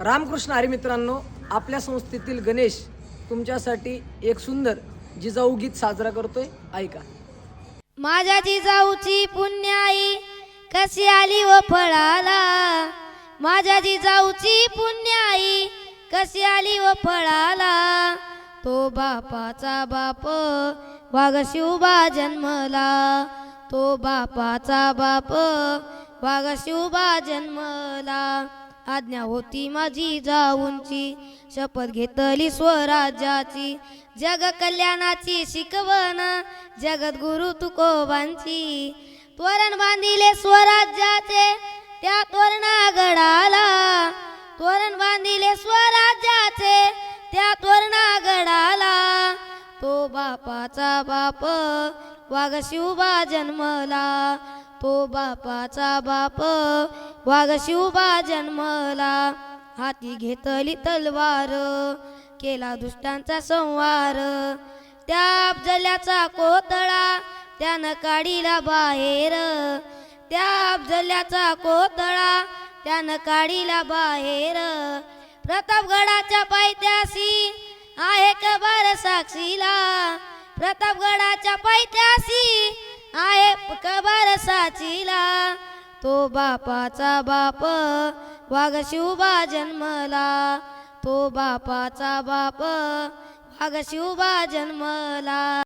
रामकृष्ण हरी मित्रांनो, आपल्या संस्थेतील गणेश तुमच्यासाठी एक सुंदर जिजाऊ गीत साजरा करतोय, ऐका. माझ्या जिजाऊची पुण्याई कशी आली व फळाला, माझ्या जिजाऊची पुण्याई कशी आली व फळाला. तो बापाचा बाप वाघ शिवबा जन्मला, तो बापाचा बाप वाघ शिवबा जन्मला. आज्ञा होती माझी जाऊंची, शपथ घेतली स्वराज्याची, जग कल्याणाची शिकवण जगद्गुरु तुकोबांची. तोरण बांधिले स्वराज्याचे त्या तोरणागडाला, तोरण बांधिले स्वराज्याचे त्या तोरणागडाला. तो बापाचा बाप वाघ शिवबा जन्मला, तो बापाचा बाप वाघ शिवबा जन्मला. हाती घेतली तलवार केला दुष्टांचा संहार, त्या अफजल्याचा कोतळा त्यानं काढीला बाहेर, त्या अफजल्याचा कोतळा त्यानं काढीला बाहेर. प्रतापगडाच्या पायथ्याशी आहे कबर साक्षीला, प्रतापगडाच्या पायथ्याशी आहे कबर साक्षीला. तो बापाचा बाप वाघ शिवबा जन्मला, तो बापाचा बाप वाघ शिवबा जन्मला.